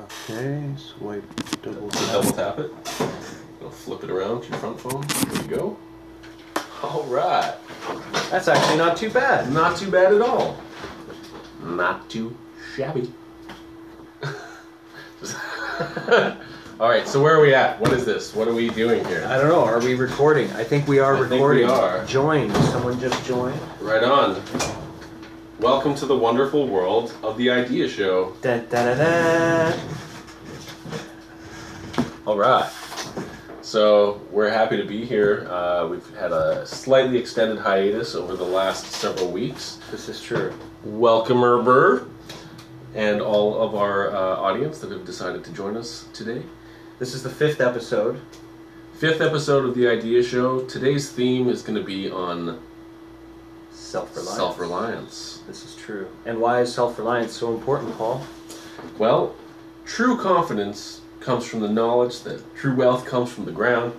Okay, swipe double tap. Double tap it. You'll flip it around to your front phone. There you go. All right. That's actually not too bad. Not too bad at all. Not too shabby. All right, so where are we at? What is this? What are we doing here? I don't know. Are we recording? I think we are recording. Think we are. Joined. Someone just joined. Right on. Welcome to the wonderful world of the Idea Show. Da, da, da, da. All right. So we're happy to be here. We've had a slightly extended hiatus over the last several weeks. This is true. Welcome, Burr, and all of our audience that have decided to join us today. This is the 5th episode. 5th episode of the Idea Show. Today's theme is going to be on Self-reliance. Self-reliance. This is true. And why is self-reliance so important, Paul? Well, true confidence comes from the knowledge that true wealth comes from the ground,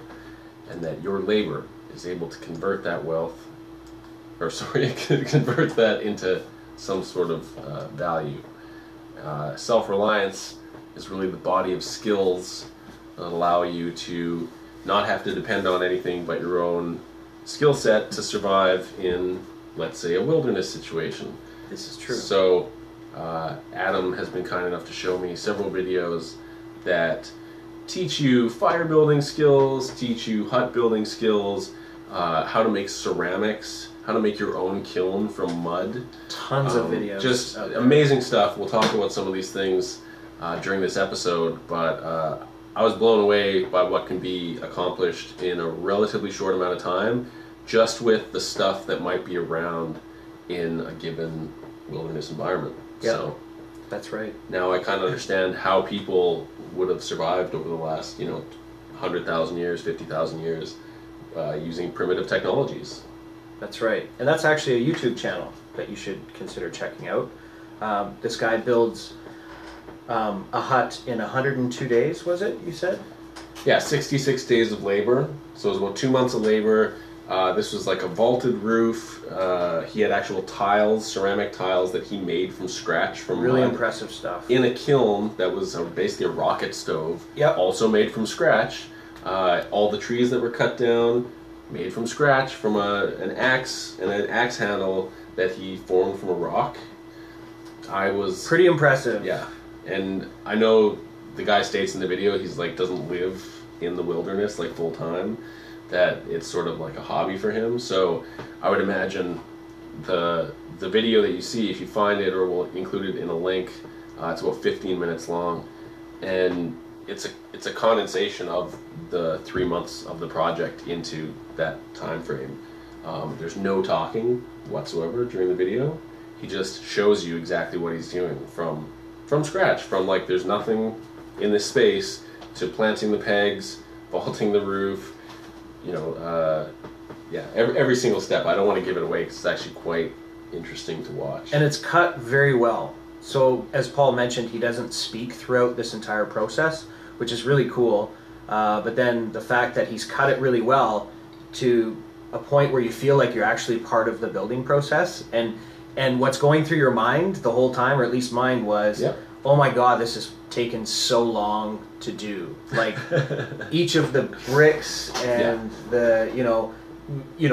and that your labor is able to convert that wealth, convert that into some sort of value. Self-reliance is really the body of skills that allow you to not have to depend on anything but your own skill set to survive in, let's say, a wilderness situation. This is true. So Adam has been kind enough to show me several videos that teach you fire building skills, teach you hut building skills, how to make ceramics, how to make your own kiln from mud. Tons of videos. Just amazing stuff. We'll talk about some of these things during this episode, but I was blown away by what can be accomplished in a relatively short amount of time just with the stuff that might be around in a given wilderness environment. Yep. So that's right. now I kind of understand how people would have survived over the last, 100,000 years, 50,000 years using primitive technologies. That's right. And that's actually a YouTube channel that you should consider checking out. This guy builds a hut in 102 days, was it, you said? Yeah, 66 days of labor. So it was about 2 months of labor. This was like a vaulted roof. He had actual tiles, ceramic tiles that he made from scratch from really mud, impressive stuff. in a kiln that was basically a rocket stove. Yep. Also made from scratch. All the trees that were cut down, made from scratch from an axe and an axe handle that he formed from a rock. I was pretty impressive. Yeah, and I know the guy states in the video he's like doesn't live in the wilderness like full time. That it's sort of like a hobby for him. So I would imagine the video that you see, if you find it, or we'll include it in a link, it's about 15 minutes long, and it's a condensation of the 3 months of the project into that time frame. There's no talking whatsoever during the video. He just shows you exactly what he's doing from scratch, from like there's nothing in this space to planting the pegs, vaulting the roof. Every single step. I don't want to give it away because it's actually quite interesting to watch. And it's cut very well. So, as Paul mentioned, he doesn't speak throughout this entire process, which is really cool. But then the fact that he's cut it really well to a point where you feel like you're actually part of the building process. And what's going through your mind the whole time, or at least mine was, Yep. Oh my God, this has taken so long to do. Like each of the bricks and the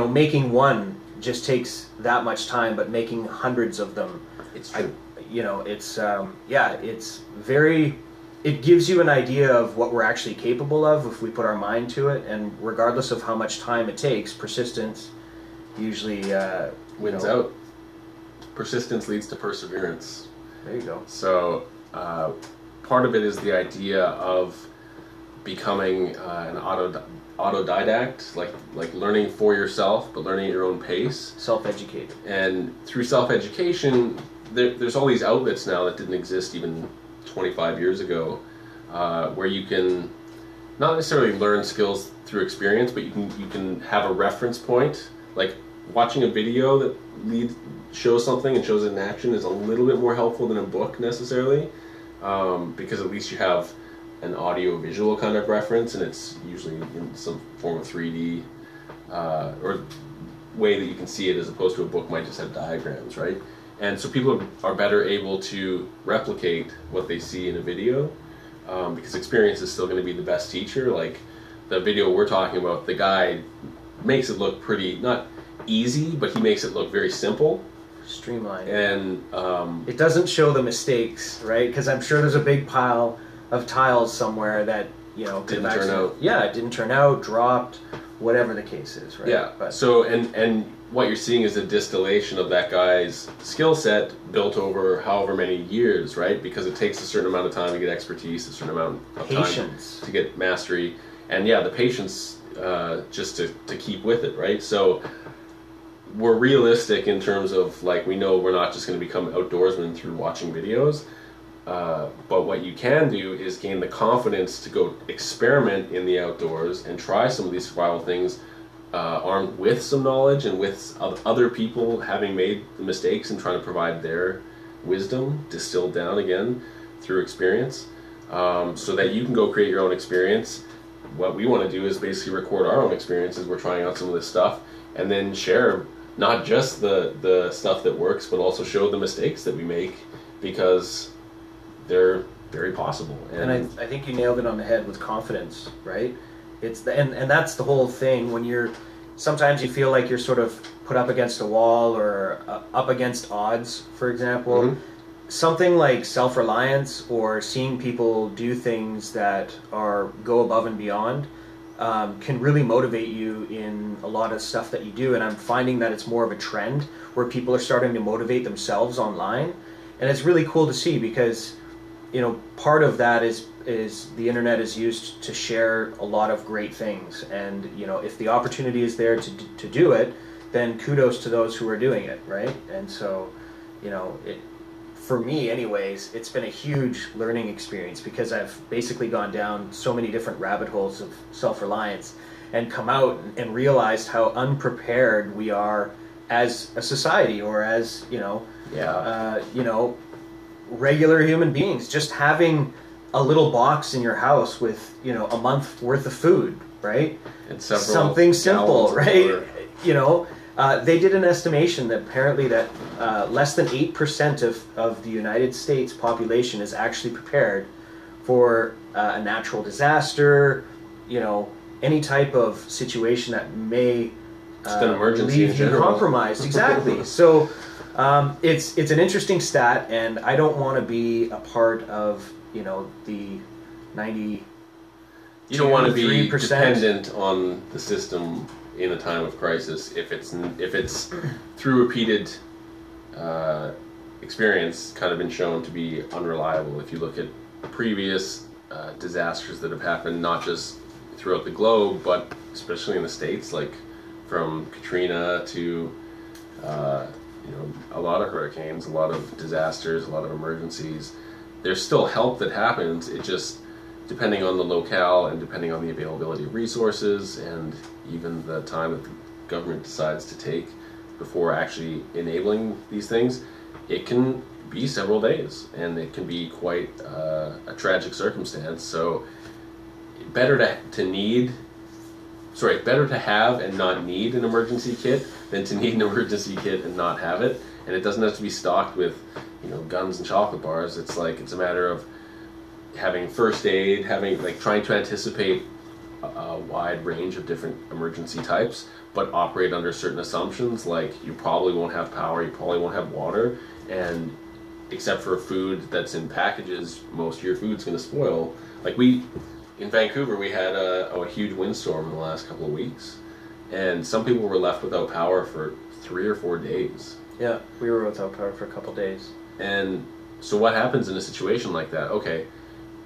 making one just takes that much time, but making hundreds of them, It's true. it's very. It gives you an idea of what we're actually capable of if we put our mind to it, and regardless of how much time it takes, persistence usually wins out. Persistence leads to perseverance. There you go. So part of it is the idea of becoming an autodidact, like learning for yourself, but learning at your own pace. Self-educated. And through self-education, there's all these outlets now that didn't exist even 25 years ago, where you can not necessarily learn skills through experience, but you can have a reference point. Like watching a video that shows something and shows it in action is a little bit more helpful than a book necessarily, because at least you have an audio-visual kind of reference, and it's usually in some form of 3D or way that you can see it, as opposed to a book might just have diagrams, right? And so people are better able to replicate what they see in a video. because experience is still going to be the best teacher. Like the video we're talking about, the guy makes it look pretty, not easy, but he makes it look very simple. Streamlined. And it doesn't show the mistakes, right? Because I'm sure there's a big pile of tiles somewhere that, you know, didn't turn out. Yeah, it didn't turn out, dropped, whatever the case is, right? Yeah. But, so, and what you're seeing is a distillation of that guy's skill set built over however many years, right? Because it takes a certain amount of time to get expertise, a certain amount of patience time to get mastery, and yeah, the patience just to keep with it, right? So we're realistic in terms of, like, we know we're not just going to become outdoorsmen through watching videos, but what you can do is gain the confidence to go experiment in the outdoors and try some of these survival things, armed with some knowledge and with other people having made the mistakes and trying to provide their wisdom distilled down again through experience, so that you can go create your own experience. What we want to do is basically record our own experiences. We're trying out some of this stuff and then share not just the stuff that works, but also show the mistakes that we make, because they're very possible. And I think you nailed it on the head with confidence, right? It's and that's the whole thing. When you're, sometimes you feel like you're sort of put up against a wall or up against odds, for example. Mm-hmm. Something like self-reliance or seeing people do things that go above and beyond can really motivate you in a lot of stuff that you do. And I'm finding that it's more of a trend where people are starting to motivate themselves online. And it's really cool to see, because, you know, part of that is the internet is used to share a lot of great things. And, you know, if the opportunity is there to do it, then kudos to those who are doing it, right? And so, you know, for me anyways, it's been a huge learning experience, because I've basically gone down so many different rabbit holes of self-reliance and come out and realized how unprepared we are as a society, or as, you know, regular human beings. Just having a little box in your house with, you know, a month worth of food, right? And something simple, right? You know, they did an estimation that apparently that less than 8% of the United States population is actually prepared for a natural disaster, you know, any type of situation that may leave you compromised. Exactly. So it's an interesting stat, and I don't want to be a part of, you know, the 90. You don't want to be dependent on the system in a time of crisis if it's through repeated experience kind of been shown to be unreliable. If you look at previous disasters that have happened, not just throughout the globe, but especially in the States, like from Katrina to you know, a lot of hurricanes, a lot of disasters, a lot of emergencies, there's still help that happens. It just, depending on the locale and depending on the availability of resources and even the time that the government decides to take before actually enabling these things, it can be several days, and it can be quite a tragic circumstance. So better to have and not need an emergency kit than to need an emergency kit and not have it. And it doesn't have to be stocked with, you know, guns and chocolate bars. It's a matter of having first aid, trying to anticipate a wide range of different emergency types, but operate under certain assumptions, like you probably won't have power, you probably won't have water, and except for food that's in packages, most of your food's going to spoil. Like in Vancouver, we had a huge windstorm in the last couple of weeks, and some people were left without power for 3 or 4 days. Yeah, we were without power for a couple of days. And so what happens in a situation like that? Okay,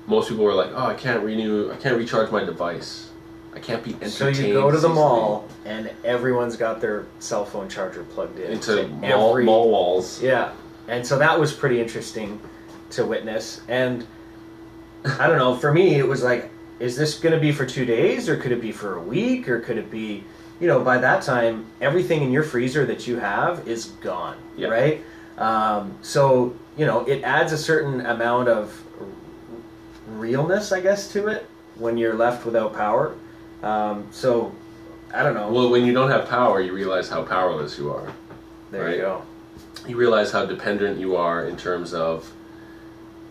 most people are like, oh, I can't recharge my device. I can't be entertained. So you go to the mall, and everyone's got their cell phone charger plugged in. Into mall walls. Yeah, and so that was pretty interesting to witness. And I don't know, for me, it was like, is this going to be for 2 days, or could it be for a week, or could it be, you know, by that time, everything in your freezer that you have is gone, yep. Right? So, you know, it adds a certain amount of realness, I guess, to it when you're left without power. So, I don't know. Well, when you don't have power, you realize how powerless you are. There you go. You realize how dependent you are in terms of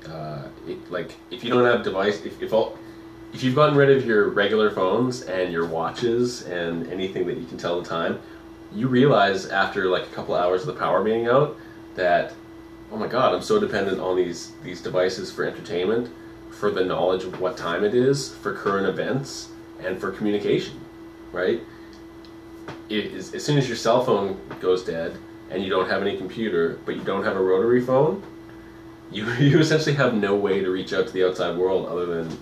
if you don't have device, if you've gotten rid of your regular phones and your watches and anything that you can tell the time, you realize after like a couple of hours of the power being out that, oh my god, I'm so dependent on these devices for entertainment, for the knowledge of what time it is, for current events, and for communication, right? As soon as your cell phone goes dead and you don't have any computer, but you don't have a rotary phone, you essentially have no way to reach out to the outside world other than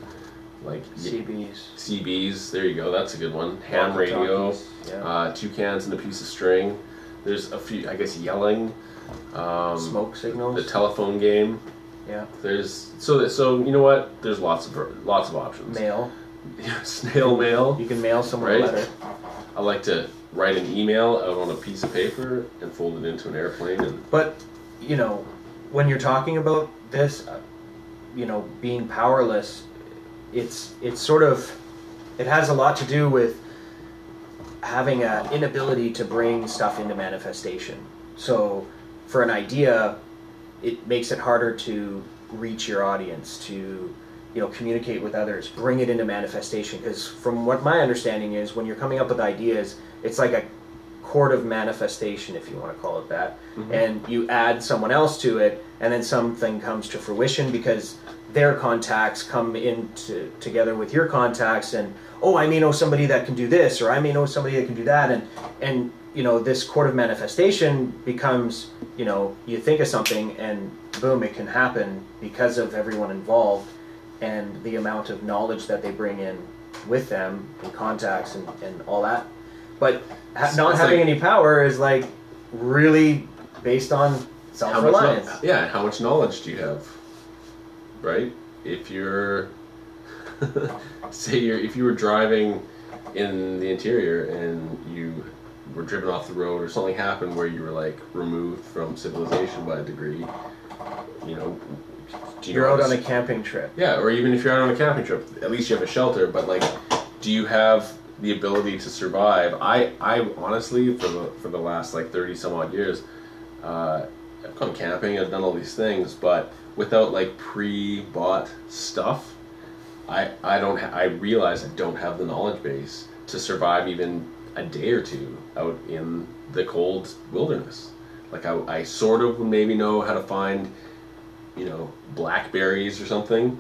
like CBs. There you go. That's a good one. Ham radio. Yeah. Toucans and a piece of string. There's a few, I guess, yelling. Smoke signals. The telephone game. Yeah. There's so you know what? There's lots of options. Mail. Snail mail. You can mail someone a letter. I like to write an email out on a piece of paper and fold it into an airplane. But you know, when you're talking about this, you know, being powerless, it's sort of, it has a lot to do with having an inability to bring stuff into manifestation. So for an idea, it makes it harder to reach your audience, to, you know, communicate with others, bring it into manifestation. Because from what my understanding is, when you're coming up with ideas, it's like a court of manifestation, if you want to call it that. Mm-hmm. And you add someone else to it, and then something comes to fruition because their contacts come in together with your contacts, and oh, I may know somebody that can do this, or I may know somebody that can do that, and you know, this court of manifestation becomes, you know, you think of something and boom, it can happen because of everyone involved and the amount of knowledge that they bring in with them and contacts and all that. But not having any power is like really based on self-reliance. How much knowledge do you have? Right? If you're if you were driving in the interior and you were driven off the road, or something happened where you were like removed from civilization by a degree, you know, you're out on a camping trip. Yeah, or even if you're out on a camping trip, at least you have a shelter. But like, do you have the ability to survive? I honestly, for the last like 30 some odd years, I've gone camping, I've done all these things, but without like pre-bought stuff, I realize I don't have the knowledge base to survive even a day or two out in the cold wilderness. Like I sort of maybe know how to find, you know, blackberries or something,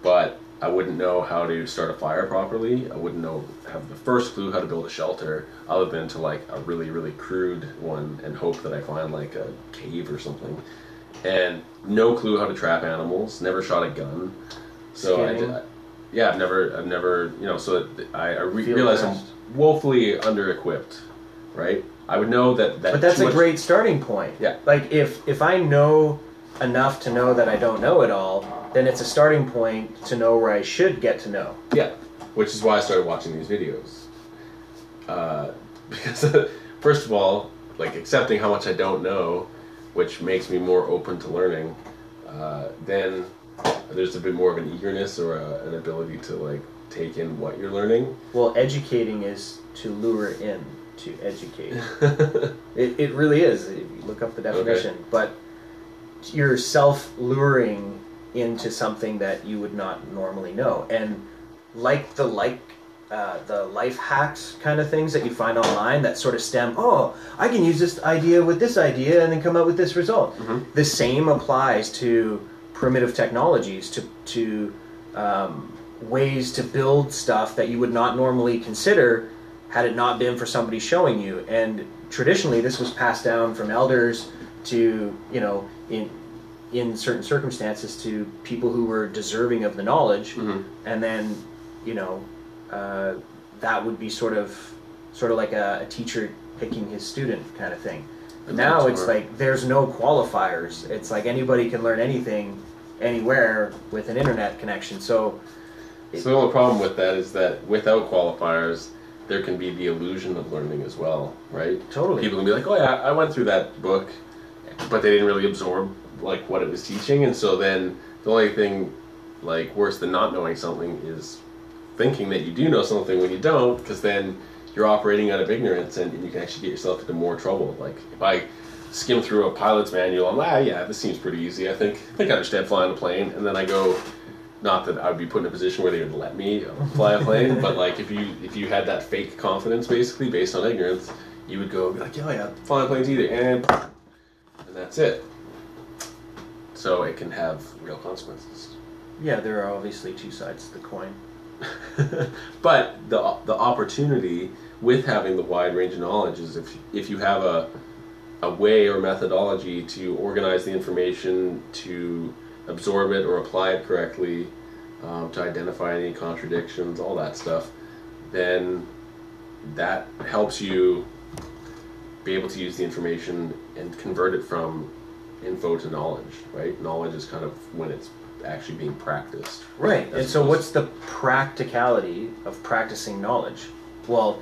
but I wouldn't know how to start a fire properly. I wouldn't have the first clue how to build a shelter, other than to like a really, really crude one and hope that I find like a cave or something. And no clue how to trap animals. Never shot a gun. So I've never, you know. So I realize I'm woefully under-equipped, right? I would know that. But that's a great starting point. Yeah. Like if I know enough to know that I don't know it all, then it's a starting point to know where I should get to know. Yeah, which is why I started watching these videos. Because first of all, like accepting how much I don't know, which makes me more open to learning, then there's a bit more of an eagerness or an ability to like take in what you're learning. Well, educating is to lure in, to educate. It really is. If you look up the definition. Okay. But you're self-luring into something that you would not normally know. And like the life hacks kind of things that you find online that sort of stem, oh, I can use this idea with this idea and then come up with this result. Mm-hmm. The same applies to primitive technologies, to ways to build stuff that you would not normally consider had it not been for somebody showing you. And traditionally this was passed down from elders to, you know, in certain circumstances to people who were deserving of the knowledge. Mm-hmm. And then, you know, that would be sort of like a teacher picking his student kind of thing. Now it's like there's no qualifiers. It's like anybody can learn anything, anywhere with an internet connection. So the only problem with that is that without qualifiers, there can be the illusion of learning as well, right? Totally. People can be like, oh yeah, I went through that book, but they didn't really absorb like what it was teaching, and so then the only thing like worse than not knowing something is thinking that you do know something when you don't, because then you're operating out of ignorance and you can actually get yourself into more trouble. Like if I skim through a pilot's manual. I'm like, yeah, this seems pretty easy. I think I understand flying a plane. And then I go, not that I would be put in a position where they would let me fly a plane, but like if you had that fake confidence basically based on ignorance, you would go be like, yeah, flying planes either, and that's it. So it can have real consequences. Yeah, there are obviously two sides to the coin. But the opportunity with having the wide range of knowledge is if you have a way or methodology to organize the information, to absorb it or apply it correctly, to identify any contradictions, all that stuff, then that helps you be able to use the information and convert it from info to knowledge, right? Knowledge is kind of when it's actually being practiced. Right. And so what's the practicality of practicing knowledge? Well,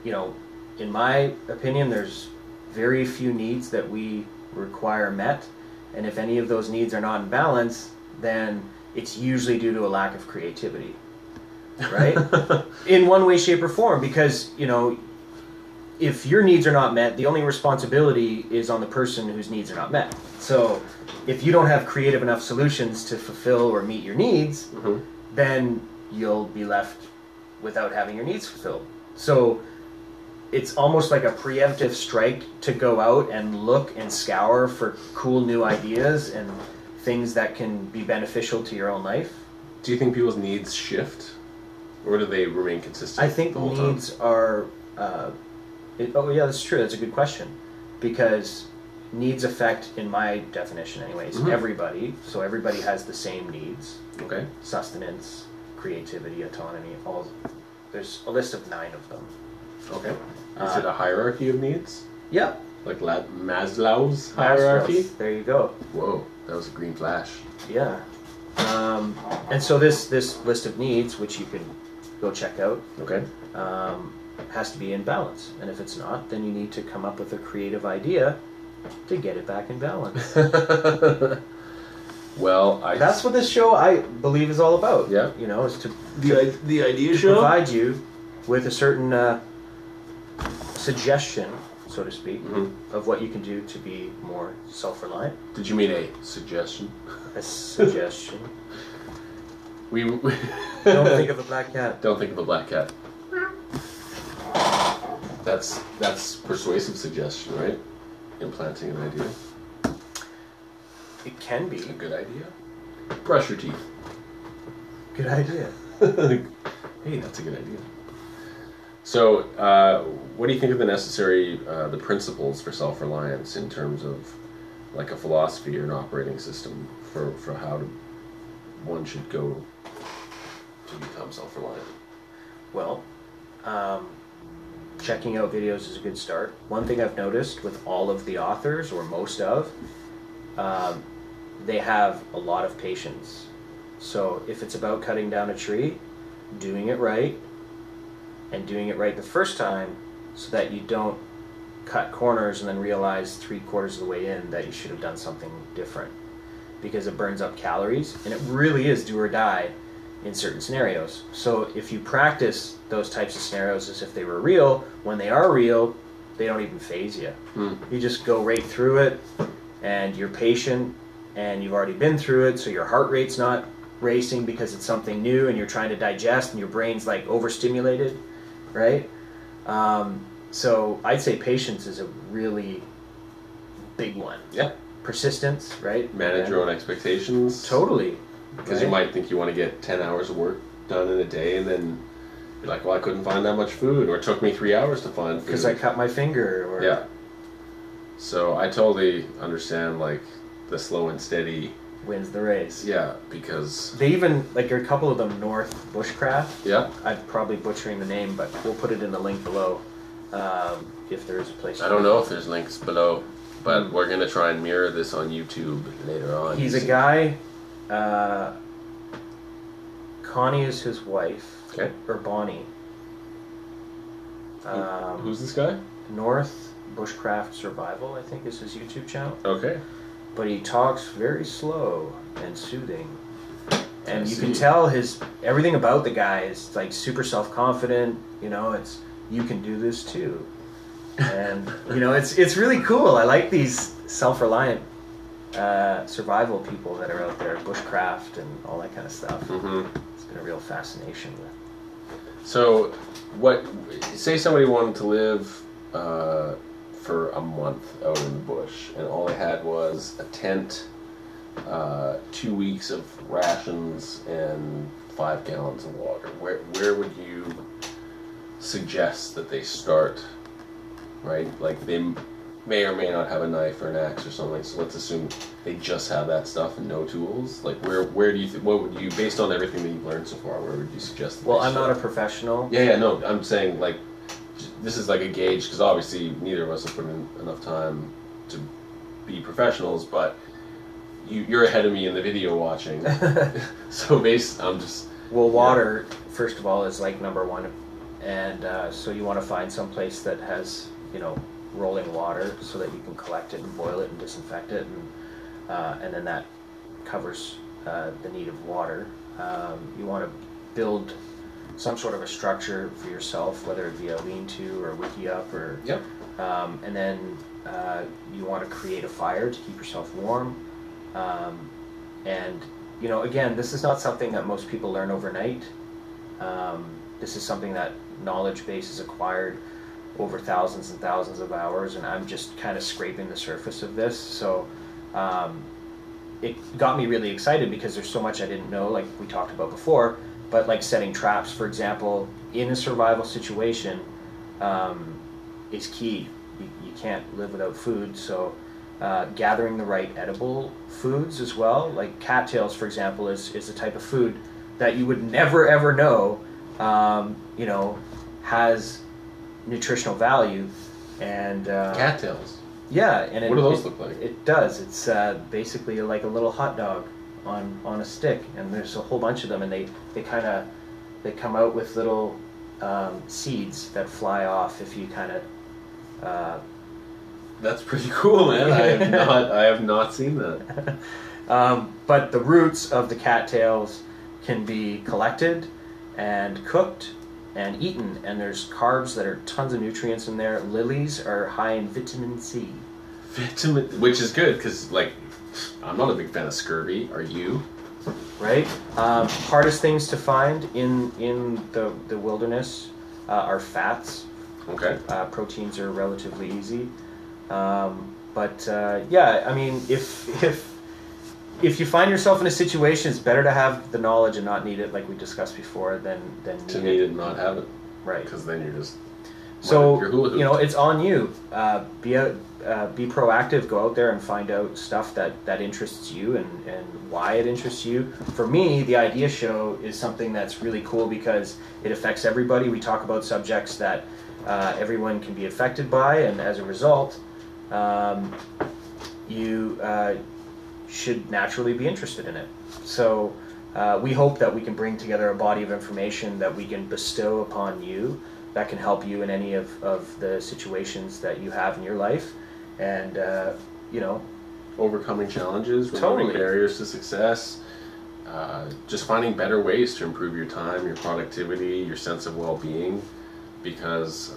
in my opinion, there's very few needs that we require met. And if any of those needs are not in balance, then it's usually due to a lack of creativity, right? In one way, shape, or form, because, if your needs are not met, the only responsibility is on the person whose needs are not met. So if you don't have creative enough solutions to fulfill or meet your needs, then you'll be left without having your needs fulfilled. So it's almost like a preemptive strike to go out and look and scour for cool new ideas and things that can be beneficial to your own life. Do you think people's needs shift, or do they remain consistent? I think needs are... that's true. That's a good question. Because needs affect, in my definition anyways, everybody. So everybody has the same needs. Okay. Sustenance, creativity, autonomy, all. There's a list of 9 of them. Okay. Is it a hierarchy of needs? Yeah. Like Maslow's hierarchy? There you go. Whoa, that was a green flash. Yeah. And so this list of needs, which you can go check out, okay, has to be in balance. And if it's not, then you need to come up with a creative idea to get it back in balance. Well, that's what this show, I believe, is all about. Yeah. Is to the idea show provide you with a certain suggestion, so to speak, of what you can do to be more self-reliant. Did you mean a suggestion? A suggestion. we Don't think of a black cat. Don't think of a black cat. That's persuasive suggestion, right? Implanting an idea. It can be. It's a good idea. Brush your teeth. Good idea. Hey, that's a good idea. So, what do you think of the principles for self-reliance in terms of like a philosophy or an operating system for how one should go to become self-reliant? Well, checking out videos is a good start. One thing I've noticed with all of the authors, or most of, they have a lot of patience. So if it's about cutting down a tree, doing it right, and doing it right the first time so that you don't cut corners and then realize 3/4 of the way in that you should have done something different, because it burns up calories, and it really is do or die in certain scenarios. So if you practice those types of scenarios as if they were real, when they are real, they don't even faze you. You just go right through it, and you're patient, and you've already been through it, so your heart rate's not racing because it's something new and you're trying to digest and your brain's like overstimulated, right? So I'd say patience is a really big one. Yeah. Persistence, right? Manage your own expectations. Totally. Because you might think you want to get 10 hours of work done in a day, and then you're like, well, I couldn't find that much food, or it took me 3 hours to find food. Because I cut my finger, or... Yeah. So I totally understand, like, the slow and steady... wins the race. Yeah, because... They even, like, a couple of them, North Bushcraft. Yeah. I'm probably butchering the name, but we'll put it in the link below, if there is a place. I don't know if there's links below, but we're going to try and mirror this on YouTube later on. He's a guy... Connie is his wife. Okay. Or Bonnie. Who's this guy? North Bushcraft Survival, I think, is his YouTube channel. Okay. But he talks very slow and soothing. And you can tell everything about the guy is like super self-confident, it's, you can do this too. And it's really cool. I like these self-reliant survival people that are out there, bushcraft and all that kind of stuff. It's been a real fascination with. So, say somebody wanted to live for a month out in the bush, and all they had was a tent, 2 weeks of rations, and 5 gallons of water. Where would you suggest that they start? Right, like they may or may not have a knife or an axe or something. So let's assume they just have that stuff and no tools. Like where do you what would you, based on everything that you've learned so far, where would you suggest that Well, I'm not a professional. Yeah, no, I'm saying like this is like a gauge, because obviously neither of us have put in enough time to be professionals, but you're ahead of me in the video watching. So I'm just... Well, water, first of all, is like number one. And so you want to find some place that has, rolling water so that you can collect it and boil it and disinfect it. And then that covers the need of water. You want to build some sort of a structure for yourself, whether it be a lean-to or wiki-up, or and then you want to create a fire to keep yourself warm. And again, this is not something that most people learn overnight. This is something that knowledge base is acquired over thousands and thousands of hours, and I'm just kind of scraping the surface of this. So it got me really excited because there's so much I didn't know, like we talked about before. But like setting traps, for example, in a survival situation, is key. You can't live without food, so gathering the right edible foods as well. Like cattails, for example, is a type of food that you would never ever know, has nutritional value. And cattails. Yeah, and what do those look like? It does. It's basically like a little hot dog on a stick, and there's a whole bunch of them, and they come out with little seeds that fly off if you kind of. That's pretty cool, man. I have not seen that. But the roots of the cattails can be collected and cooked and eaten, and there's carbs that are tons of nutrients in there. Lilies are high in vitamin C. Which is good, because I'm not a big fan of scurvy. Are you? Right. Hardest things to find in the wilderness are fats. Okay. Proteins are relatively easy. Yeah, I mean, if you find yourself in a situation, it's better to have the knowledge and not need it, like we discussed before, than need it and not have it. Right. Because then you're just... So, it's on you. Be proactive, go out there and find out stuff that interests you and why it interests you. For me, the Idea Show is something that's really cool because it affects everybody. We talk about subjects that everyone can be affected by, and as a result, you should naturally be interested in it. So we hope that we can bring together a body of information that we can bestow upon you that can help you in any of the situations that you have in your life. And, overcoming challenges, removing barriers to success, just finding better ways to improve your time, your productivity, your sense of well-being. Because,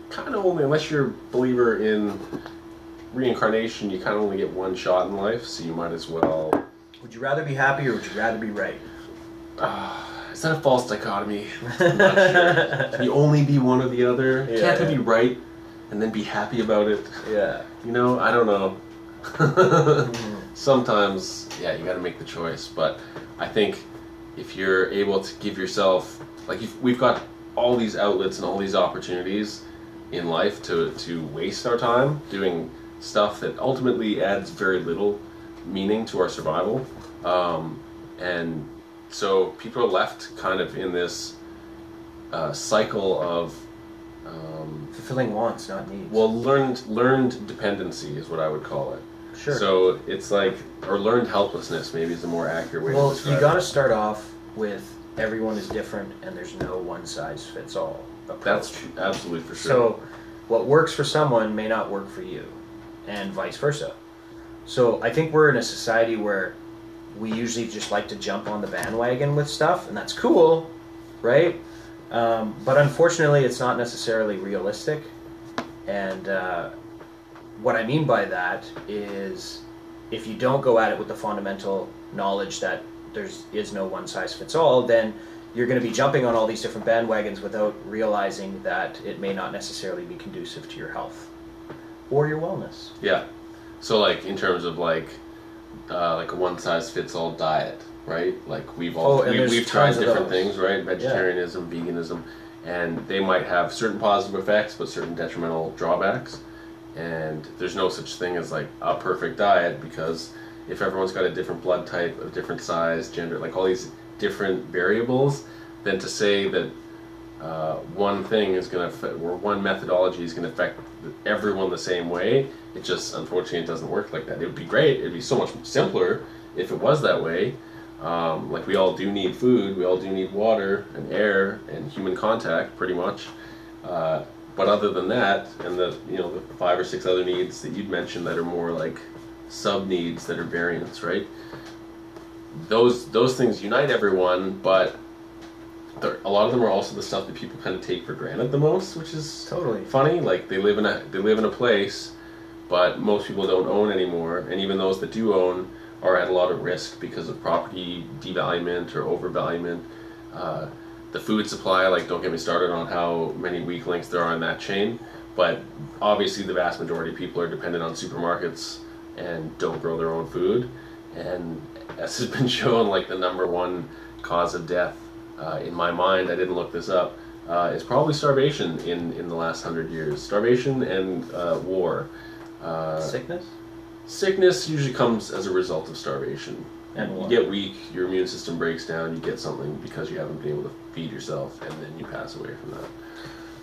kind of only, unless you're a believer in reincarnation, you kind of only get one shot in life, so you might as well... Would you rather be happy or would you rather be right? Is that a false dichotomy? I'm not sure. Can you only be one or the other? Can't it be right and then be happy about it? Yeah. I don't know. Sometimes, you gotta make the choice. But I think if you're able to give yourself... we've got all these outlets and all these opportunities in life to waste our time doing stuff that ultimately adds very little meaning to our survival. And so people are left kind of in this cycle of fulfilling wants, not needs. Well, learned dependency is what I would call it. Sure. So it's or learned helplessness maybe is a more accurate way to describe it. You got to start off with everyone is different and there's no one size fits all approach. That's true, absolutely for sure. So what works for someone may not work for you, and vice versa. So I think we're in a society where we usually just like to jump on the bandwagon with stuff, and that's cool, right? But unfortunately, it's not necessarily realistic. And what I mean by that is, if you don't go at it with the fundamental knowledge that there is no one size fits all, then you're going to be jumping on all these different bandwagons without realizing that it may not necessarily be conducive to your health or your wellness. Yeah. So like in terms of like a one size fits all diet, right? Like we've tried different things, right? Vegetarianism, veganism, and they might have certain positive effects but certain detrimental drawbacks. And there's no such thing as like a perfect diet, because if everyone's got a different blood type, a different size, gender, like all these different variables, then to say that one thing is going to or one methodology is going to affect everyone the same way, it just, unfortunately, it doesn't work like that. It would be great, it'd be so much simpler if it was that way. Like we all do need food, we all do need water and air and human contact, pretty much. But other than that, and the 5 or 6 other needs that you'd mentioned that are more like sub needs that are variants, right? Those things unite everyone, but a lot of them are also the stuff that people kind of take for granted the most, which is totally funny. Like they live in a place, but most people don't own anymore, and even those that do own are at a lot of risk because of property devaluement or overvaluement. The food supply, like, don't get me started on how many weak links there are in that chain, but obviously the vast majority of people are dependent on supermarkets and don't grow their own food. And as has been shown, like the number one cause of death, in my mind, I didn't look this up, is probably starvation in the last 100 years. Starvation and war. Sickness? Sickness usually comes as a result of starvation. And you get weak, your immune system breaks down, you get something because you haven't been able to feed yourself, and then you pass away from that.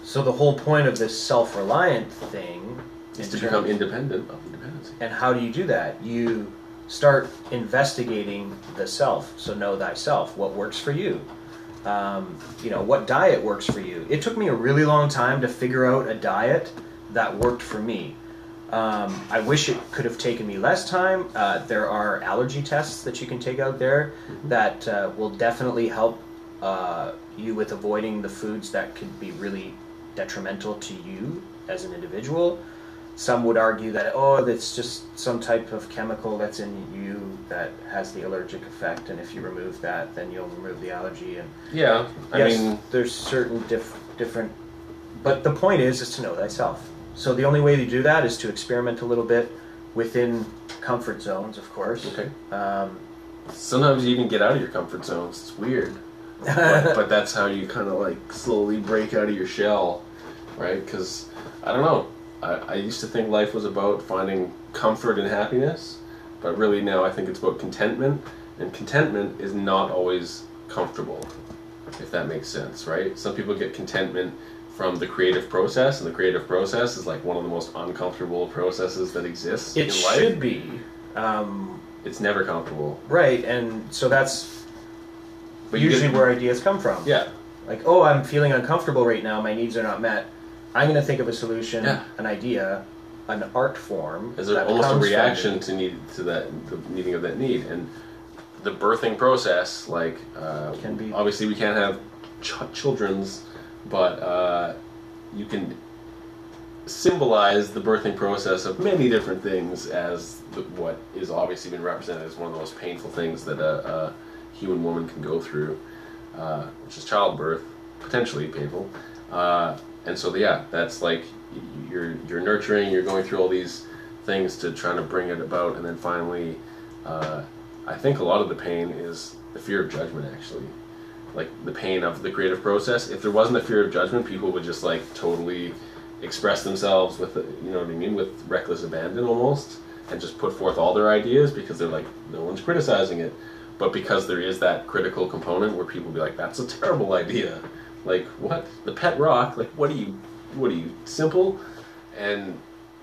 So the whole point of this self-reliant thing is to become independent of independency. And how do you do that? You start investigating the self. So know thyself. What works for you? What diet works for you? It took me a really long time to figure out a diet that worked for me. I wish it could have taken me less time. There are allergy tests that you can take out there that will definitely help you with avoiding the foods that could be really detrimental to you as an individual. Some would argue that, that's just some type of chemical that's in you that has the allergic effect, and if you remove that, then you'll remove the allergy. And yeah, I mean, there's certain different, but the point is to know thyself. So the only way to do that is to experiment a little bit within comfort zones, of course. Okay. Sometimes you even get out of your comfort zones. It's weird. but that's how you kind of like slowly break out of your shell, right? Because, I don't know, I used to think life was about finding comfort and happiness, but really now I think it's about contentment, and contentment is not always comfortable, if that makes sense, right? Some people get contentment from the creative process, and the creative process is like one of the most uncomfortable processes that exists in life. It should be. It's never comfortable. Right, and so that's usually where ideas come from. Yeah. Like, I'm feeling uncomfortable right now, my needs are not met. I'm going to think of a solution, an idea, an art form. As almost a reaction to the needing of that need. And the birthing process, like, can be. Obviously we can't have children's, but you can symbolize the birthing process of many different things as what is obviously been represented as one of the most painful things that a human woman can go through, which is childbirth, potentially painful. And so, that's like you're nurturing, you're going through all these things to try to bring it about, and then finally, I think a lot of the pain is the fear of judgment, actually. Like the pain of the creative process. If there wasn't a fear of judgment, people would just like totally express themselves with, with reckless abandon almost, and just put forth all their ideas because they're like, no one's criticizing it. But because there is that critical component where people be like, that's a terrible idea. Like, what? The pet rock? Like, what are you, simple?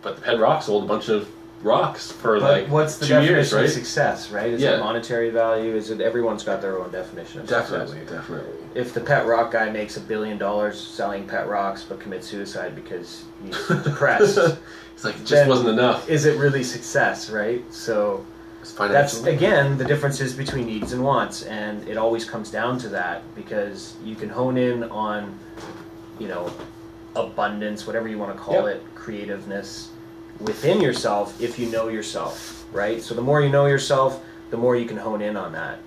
But the pet rock sold a bunch of rocks for what's the 2 definition years, right? of success, right? Is it monetary value? Is it, everyone's got their own definition of success. Definitely. If the pet rock guy makes $1 billion selling pet rocks but commits suicide because he's depressed, it's like, it just wasn't enough. Is it really success, right? So that's, again, the differences between needs and wants, and it always comes down to that, because you can hone in on, abundance, whatever you want to call it, creativeness within yourself if you know yourself, right? So the more you know yourself, the more you can hone in on that.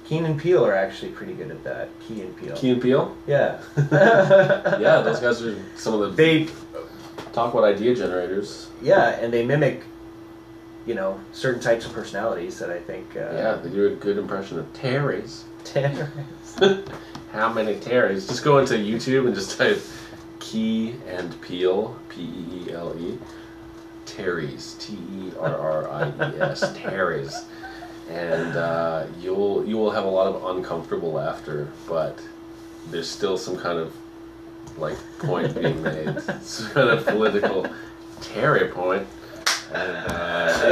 Keen and Peele are actually pretty good at that. Key and Peele. Key and Peele? Yeah. Yeah, those guys are some of the... talk about idea generators. Yeah, and they mimic, you know, certain types of personalities that I think... yeah, they do a good impression of Terry's. Terry's. How many Terry's? Just go into YouTube and just type Key and Peele, P-E-E-L-E. Terry's, T-E-R-R-I-E-S, Terry's. And you will have a lot of uncomfortable laughter, but there's still some kind of like point being made, some kind of political Terry point, and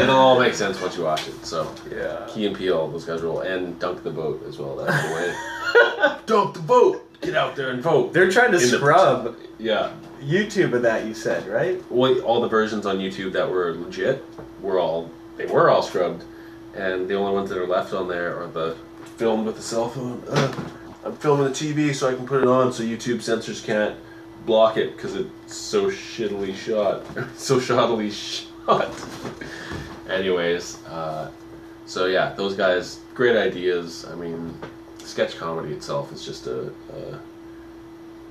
it'll all make sense once you watch it. So yeah, Key and Peele, those guys rule, and Dunk the Vote as well. That's the way. Dunk the vote. Get out there and vote. They're trying to scrub. YouTube of that, you said, right? Well, all the versions on YouTube that were legit were all scrubbed. And the only ones that are left on there are the filmed with the cell phone. I'm filming the TV so I can put it on so YouTube censors can't block it because it's so shittily shot. So shoddily shot. Anyways, so yeah, those guys, great ideas. I mean, sketch comedy itself is just a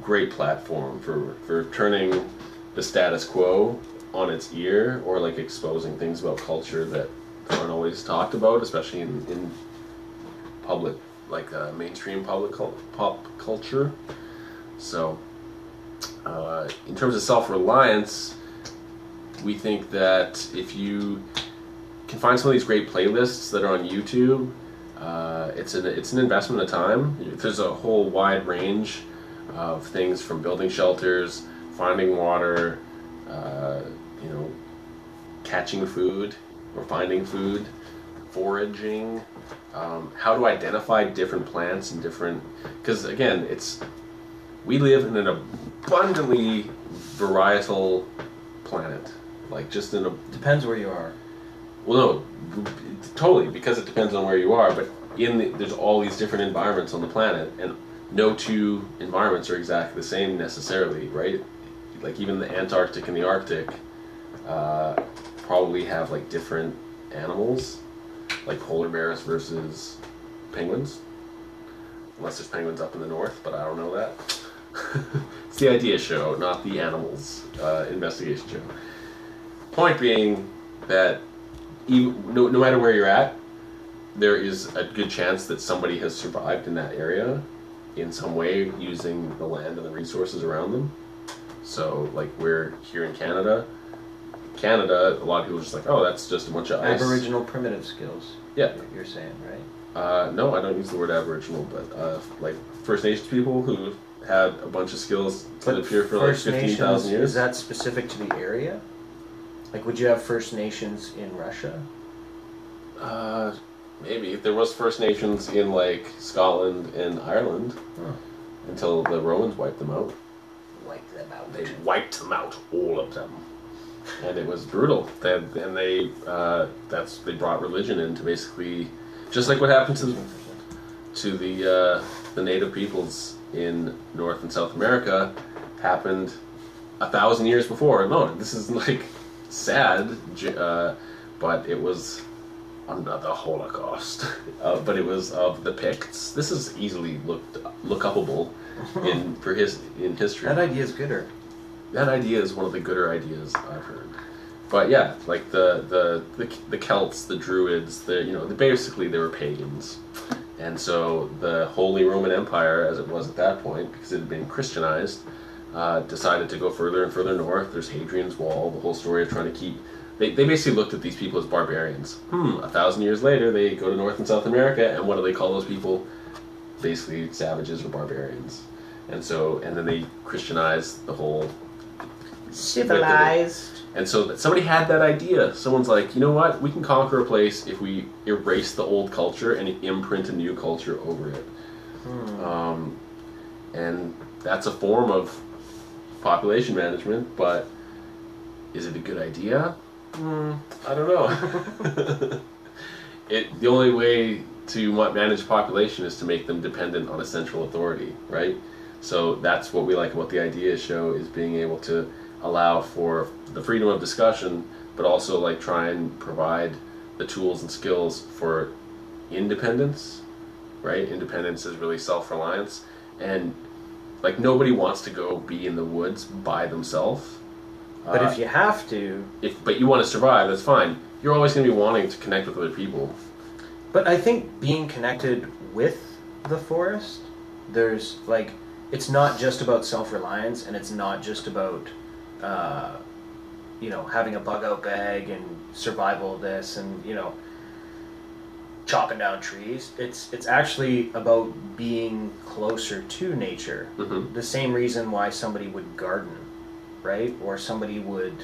great platform for turning the status quo on its ear, or like exposing things about culture that aren't always talked about, especially in public, like mainstream pop culture. So in terms of self-reliance, we think that if you can find some of these great playlists that are on YouTube, it's an investment of time. There's a whole wide range of things, from building shelters, finding water, catching food or finding food, foraging, how to identify different plants and different, because again, we live in an abundantly varietal planet, like just in a... Depends where you are. Well, no, totally, because it depends on where you are, but there's all these different environments on the planet, and no two environments are exactly the same necessarily, right? Like even the Antarctic and the Arctic probably have like different animals, like polar bears versus penguins, unless there's penguins up in the north, but I don't know that. It's the idea show, not the animals investigation show. Point being that no matter where you're at, there is a good chance that somebody has survived in that area in some way using the land and the resources around them. So like we're here in Canada, a lot of people are just like, oh, that's just a bunch of ice. Aboriginal primitive skills. Yeah. You're saying, right? No, I don't use the word Aboriginal, but like First Nations people who had a bunch of skills that live here for like 15,000 years. Is that specific to the area? Like, would you have First Nations in Russia? Maybe. There was First Nations in like Scotland and Ireland until the Romans wiped them out. Wiped them out. They wiped them out, all of them. And it was brutal. They brought religion in to basically, just like what happened to the native peoples in North and South America, happened 1,000 years before. No, this is like sad, but it was under the Holocaust. But it was of the Picts. This is easily look-upable in history. That idea is gooder. That idea is one of the gooder ideas I've heard. But yeah, like the Celts, the Druids, basically they were pagans. And so the Holy Roman Empire, as it was at that point, because it had been Christianized, decided to go further and further north. There's Hadrian's Wall, the whole story of trying to keep... They basically looked at these people as barbarians. 1,000 years later, they go to North and South America, and what do they call those people? Basically savages or barbarians. And then they Christianized the whole... Civilized. And so somebody had that idea. Someone's like, you know what? We can conquer a place if we erase the old culture and imprint a new culture over it. And that's a form of population management, but is it a good idea? I don't know. The only way to manage population is to make them dependent on a central authority, right? So that's what we like about the Idea Show, is being able to allow for the freedom of discussion, but also like try and provide the tools and skills for independence, right? Independence is really self-reliance, and like nobody wants to go be in the woods by themselves. But if you have to... But you want to survive, that's fine. You're always going to be wanting to connect with other people. But I think being connected with the forest, there's like, it's not just about self-reliance, and it's not just about, you know, having a bug-out bag and survival of this and, you know, chopping down trees. It's actually about being closer to nature. Mm-hmm. The same reason why somebody would garden, right? Or somebody would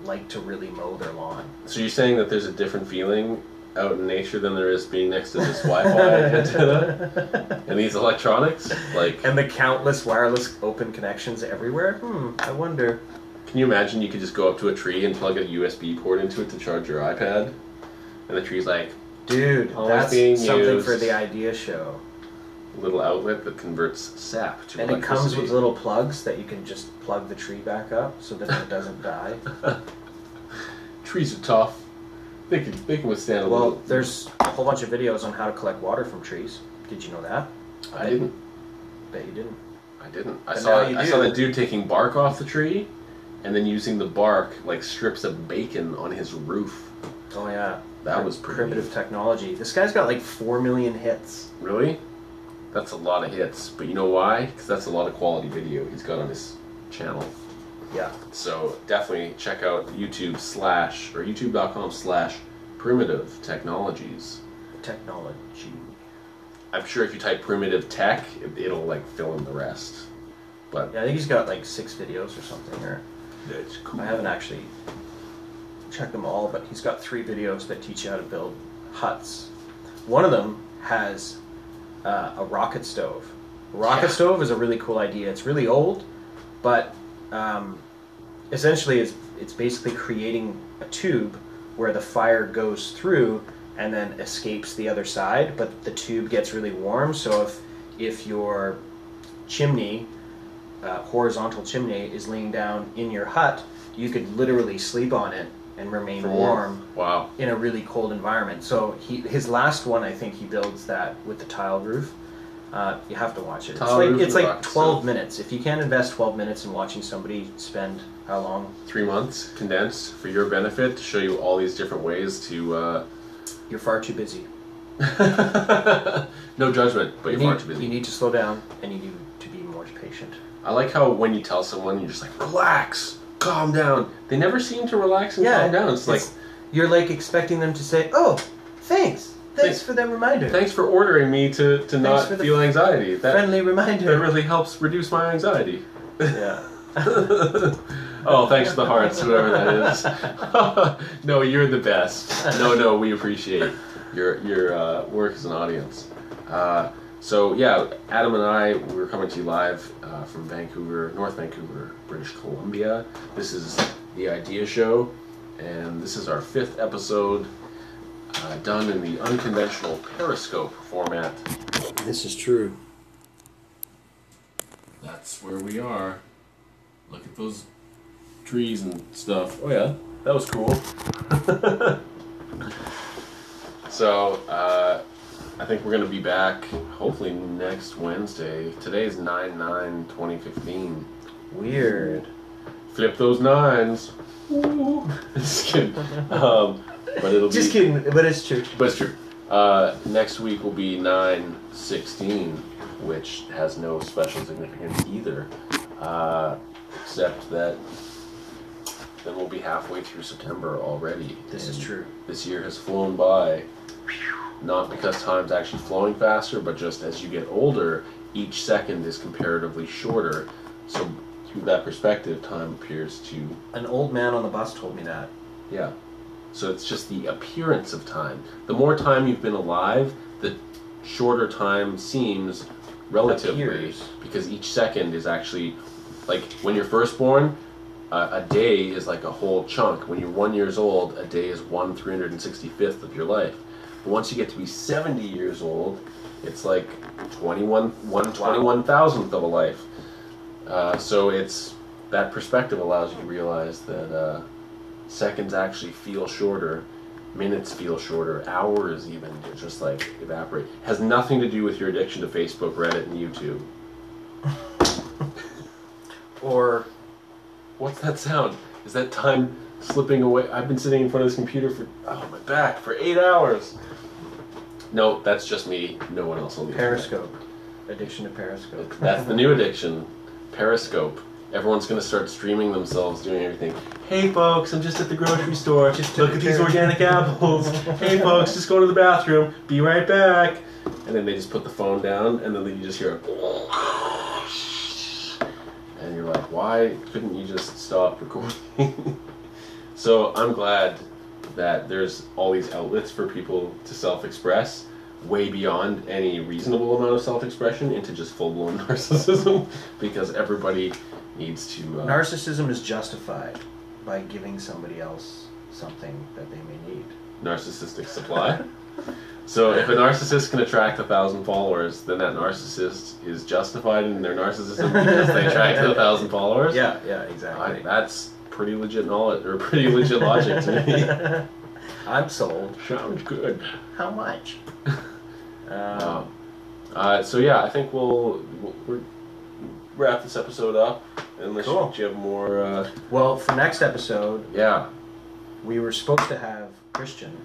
like to really mow their lawn. So you're saying that there's a different feeling out in nature than there is being next to this Wi-Fi antenna and these electronics? Like, and the countless wireless open connections everywhere? I wonder. Can you imagine you could just go up to a tree and plug a USB port into it to charge your iPad? And the tree's like, dude, that's something for the Idea Show. A little outlet that converts sap to and electricity. it comes with little plugs that you can just plug the tree back up so that it doesn't die. Trees are tough. They can withstand a little. Well, there's a whole bunch of videos on how to collect water from trees. Did you know that? I didn't. Bet you didn't. I didn't. I saw that dude taking bark off the tree and then using the bark like strips of bacon on his roof. Oh yeah. That was pretty primitive technology. This guy's got like 4 million hits. Really? That's a lot of hits. But you know why? Because that's a lot of quality video he's got on his channel. Yeah. So definitely check out youtube.com/primitive technologies. Technology. I'm sure if you type primitive tech, it'll like fill in the rest. But yeah, I think he's got like 6 videos or something. Or that's cool. I haven't actually checked them all, but he's got 3 videos that teach you how to build huts. One of them has a rocket stove. A rocket stove is a really cool idea. It's really old, but essentially it's basically creating a tube where the fire goes through and then escapes the other side, but the tube gets really warm. So if your chimney, horizontal chimney, is laying down in your hut, you could literally sleep on it and remain warm. Wow. In a really cold environment. So his last one, I think he builds that with the tile roof. You have to watch it. It's like 12 minutes. If you can't invest 12 minutes in watching somebody spend how long? 3 months condensed for your benefit to show you all these different ways to... You're far too busy. No judgment, but you're far too busy. You need to slow down, and you need to be more patient. I like how when you tell someone, you're just like, relax, calm down. They never seem to relax and calm down. It's like... You're like expecting them to say, oh, thanks. Thanks for the reminder. Thanks for ordering me to not feel anxiety. That friendly reminder. That really helps reduce my anxiety. Yeah. Oh, thanks for the hearts, whoever that is. No, you're the best. No, we appreciate your work as an audience. So yeah, Adam and I, we're coming to you live from Vancouver, North Vancouver, British Columbia. This is the Idea Show, and this is our 5th episode. Done in the unconventional Periscope format. This is true. That's where we are. Look at those trees and stuff. Oh yeah, that was cool. So, I think we're going to be back hopefully next Wednesday. Today's 9/9/2015. Weird. Flip those 9s. Woo. Just kidding. But it'll just kidding, but it's true. But it's true. Next week will be 9/16, which has no special significance either, except that then we'll be halfway through September already. This is true. This year has flown by, not because time's actually flowing faster, but just as you get older, each second is comparatively shorter. So through that perspective, time appears to... An old man on the bus told me that. Yeah. So it's just the appearance of time. The more time you've been alive, the shorter time seems relatively, because each second is actually, like when you're first born, a day is like a whole chunk. When you're 1 year old, a day is 1/365th of your life. But once you get to be 70 years old, It's like 1/21,000th of a life. So it's that perspective allows you to realize that seconds actually feel shorter, minutes feel shorter, hours even just like evaporate. Has nothing to do with your addiction to Facebook, Reddit, and YouTube. Or what's that sound? Is that time slipping away? I've been sitting in front of this computer for my back for 8 hours. No, that's just me. No one else on the Periscope. Addiction to Periscope. That's the new addiction. Periscope. Everyone's going to start streaming themselves doing everything. Hey folks, I'm just at the grocery store. Just look at these organic apples. Hey folks, just go to the bathroom. Be right back. And then they just put the phone down, and then you just hear a and you're like, why couldn't you just stop recording? So I'm glad that there's all these outlets for people to self-express way beyond any reasonable amount of self-expression into just full-blown narcissism, because everybody needs to... narcissism is justified by giving somebody else something that they may need. Narcissistic supply. So if a narcissist can attract 1,000 followers, then that narcissist is justified in their narcissism because they attract 1,000 followers? Yeah, exactly. That's pretty legit knowledge, or pretty legit logic to me. I'm sold. Sounds good. How much? So yeah, I think we'll wrap this episode up. Unless cool. you have more... Well, for next episode... Yeah. We were supposed to have Christian.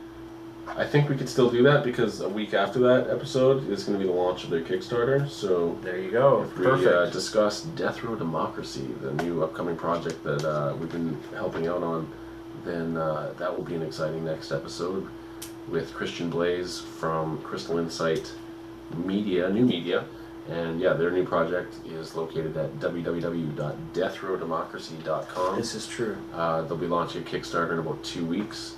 I think we could still do that because a week after that episode is going to be the launch of their Kickstarter. So there you go. If we discuss Death Row Democracy, the new upcoming project that we've been helping out on, then that will be an exciting next episode with Christian Blaze from Crystal Insight Media, New Media. And yeah, their new project is located at www.deathrowdemocracy.com. This is true. They'll be launching a Kickstarter in about 2 weeks.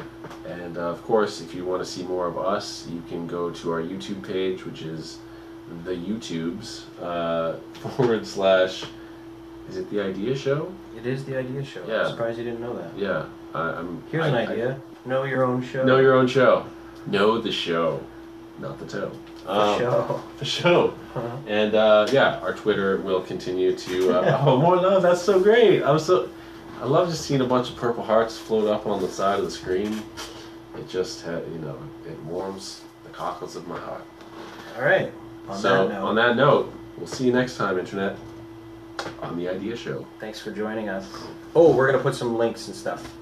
And of course, if you want to see more of us, you can go to our YouTube page, which is the YouTubes / is it The Idea Show? It is The Idea Show. Yeah. I'm surprised you didn't know that. Yeah. Here's an idea. Know your own show. Know your own show. Know the show, not the toe. The show. Uh-huh. And yeah, our Twitter will continue to... oh, more love. That's so great. I love just seeing a bunch of purple hearts float up on the side of the screen. It just, it warms the cockles of my heart. All right. On that note, we'll see you next time, Internet, on The Idea Show. Thanks for joining us. Oh, we're going to put some links and stuff